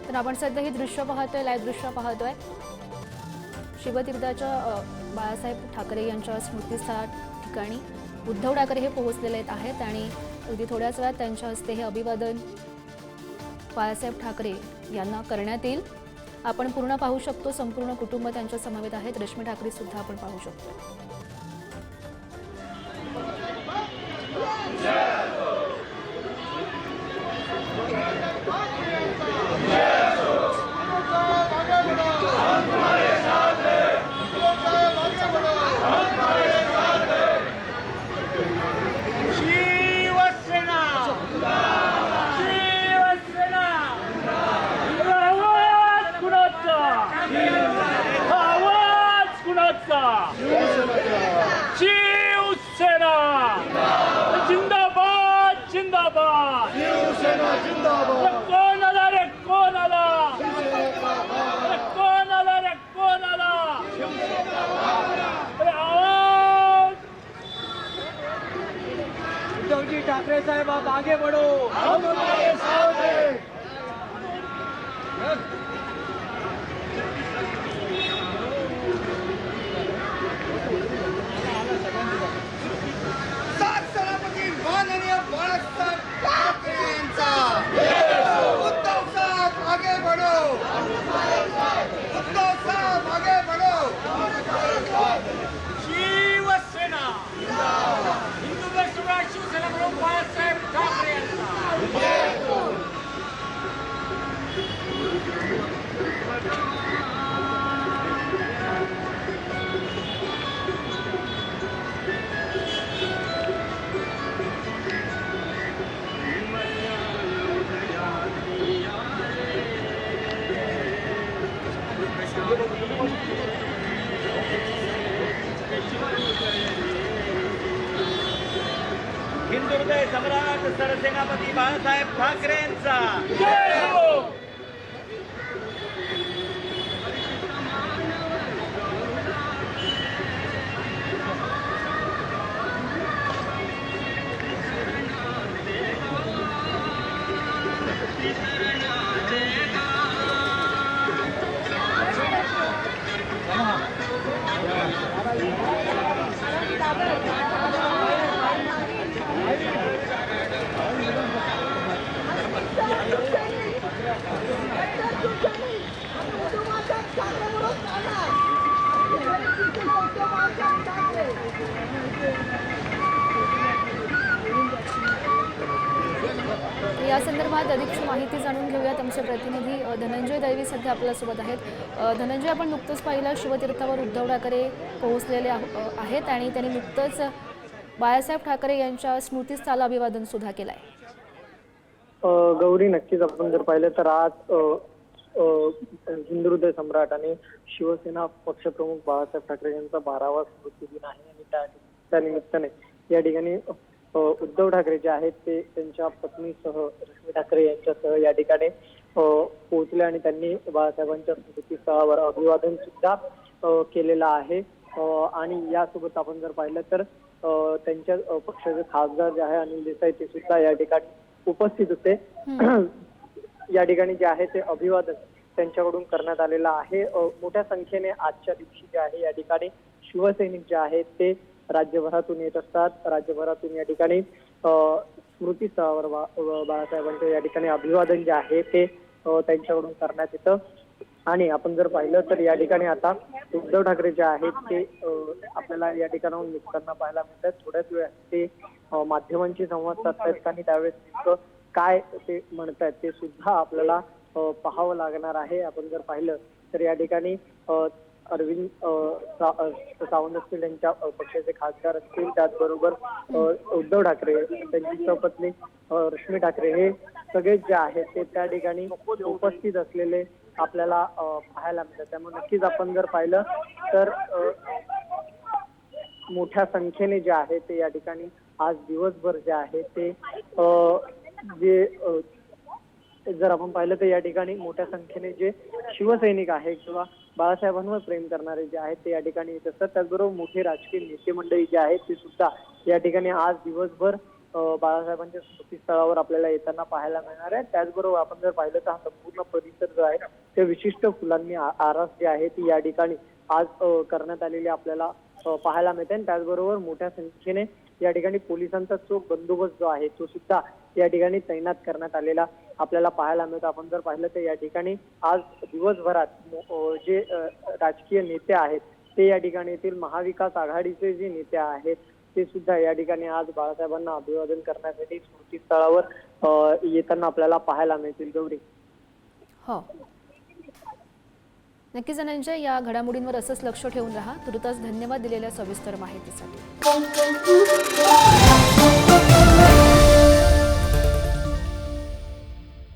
तर आपण सध्या ही दृश्य पाहतोय, लाईव्ह दृश्य पाहतोय शिवतीर्थाच्या बाळासाहेब ठाकरे यांच्या स्मृतीस्थळा ठिकाणी उद्धव ठाकरे हे पोहोचलेले आहेत आणि अगदी थोड्याच वेळात त्यांच्या हस्ते हे अभिवादन बाळासाहेब ठाकरे यांना करण्यात येईल। आपण पूर्ण पाहू शकतो, संपूर्ण कुटुंब त्यांच्या समवेत आहेत। रश्मी ठाकरे सुद्धा आपण पाहू शकतो। शिवसेना जिंदाबाद जिंदाबाद शिवसेना जिंदाबाद कोण आला रे कोण आला कोण आला रे कोण आला उद्धवजी ठाकरे साहेब आप आगे बढ़ो हम तुम्हारे साथ हैं। शिवसेना हिंदू राष्ट्रवादी शिवसेना म्हणून बाळासाहेब ठाकरे हिंदू हृदय सम्राट सरसेनापती बाळासाहेब ठाकरेंचा जय हो। या संदर्भात अधिकची माहिती जाणून घेऊयात। आमचे प्रतिनिधी धनंजय दैवी सध्या आपल्यासोबत आहेत। धनंजय, आपण नुकतंच पाहिलं शिवतीर्थावर उद्धव ठाकरे पोहोचलेले आहेत आणि त्यांनी नुकतंच बाळासाहेब ठाकरे यांच्या स्मृतीस्थळाला अभिवादन सुद्धा केलंय। गौरी, नक्कीच आपण जर पाहिलं तर आज हिंदू हृदय सम्राट आणि शिवसेना पक्षप्रमुख बाळासाहेब ठाकरे यांचा 12वा स्मृती दिन आहे आणि त्या निमित्ताने या ठिकाणी उद्धव ठाकरे जे आहेत ते त्यांच्या पत्नीसह रश्मी ठाकरे यांच्यासह या ठिकाणी पोहोचले आणि त्यांनी बाळासाहेबांच्या स्मृतीस्थळावर अभिवादन सुद्धा केलेलं आहे। आणि यासोबत आपण जर पाहिलं तर त्यांच्या पक्षाचे खासदार जे आहे अनिल देसाई ते सुद्धा या ठिकाणी उपस्थित होते। या ठिकाणी जे आहे ते अभिवादन त्यांच्याकडून करण्यात आलेलं आहे। मोठ्या संख्येने आजच्या दिवशी जे आहे या ठिकाणी शिवसैनिक जे आहेत ते राज्यभरातून येत असतात। राज्यभरातून या ठिकाणी स्मृतीस्थळावर बाळासाहेबांचे या ठिकाणी अभिवादन जे आहे ते त्यांच्याकडून करण्यात येतं। आणि आपण जर पाहिलं तर या ठिकाणी आता उद्धव ठाकरे जे आहेत ते आपल्याला या ठिकाणाहून निघताना पाहायला मिळतात। थोड्याच वेळात ते माध्यमांशी संवाद साधतायत आणि त्यावेळेस नेमकं काय ते म्हणतात ते सुद्धा आपल्याला पाहावं लागणार आहे। आपण जर पाहिलं तर या ठिकाणी अरविंद सावंत असतील, त्यांच्या पक्षाचे खासदार असतील, त्याचबरोबर उद्धव ठाकरे, त्यांची सपत्नी रश्मी ठाकरे, हे सगळे जे आहेत ते त्या ठिकाणी उपस्थित असलेले आपल्याला पाहायला मिळतात। त्यामुळे नक्कीच आपण जर पाहिलं तर मोठ्या संख्येने जे आहे ते या ठिकाणी आज दिवसभर जे आहे ते जे जर आपण पाहिलं तर या ठिकाणी मोठ्या संख्येने जे शिवसैनिक आहे किंवा बाळासाहेबांवर प्रेम करणारे जे आहेत ते या ठिकाणी येत असतात। त्याचबरोबर मोठे राजकीय नेते मंडळी जे आहेत ते सुद्धा या ठिकाणी आज दिवसभर बाळासाहेबांच्या स्मृतीस्थळावर आपल्याला येताना पाहायला मिळणार आहे. त्याचबरोबर आपण जर पाहिलं तर हा संपूर्ण परिसर जो आहे ते विशिष्ट फुलांनी आरास जी आहे ती या ठिकाणी आज करण्यात आलेली आपल्याला पाहायला मिळते. आणि त्याचबरोबर मोठ्या संख्येने या ठिकाणी पोलिसांचा चोख बंदोबस्त जो आहे तो सुद्धा या ठिकाणी तैनात करण्यात आलेला आपल्याला पाहायला मिळतो. आपण जर पाहिलं तर या ठिकाणी आज दिवसभरात जे राजकीय नेते आहेत ते या ठिकाणी येथील महाविकास आघाडीचे जे नेते आहेत ते सुद्धा या ठिकाणी आज बाळासाहेबांना अभिवादन करण्यासाठी स्मृतीस्थळावर येताना आपल्याला पाहायला मिळतील. गौरी. हो, नक्कीच धनंजय, या घडामोडींवर असंच लक्ष ठेवून राहा. तुर्तास धन्यवाद दिलेल्या सविस्तर माहितीसाठी.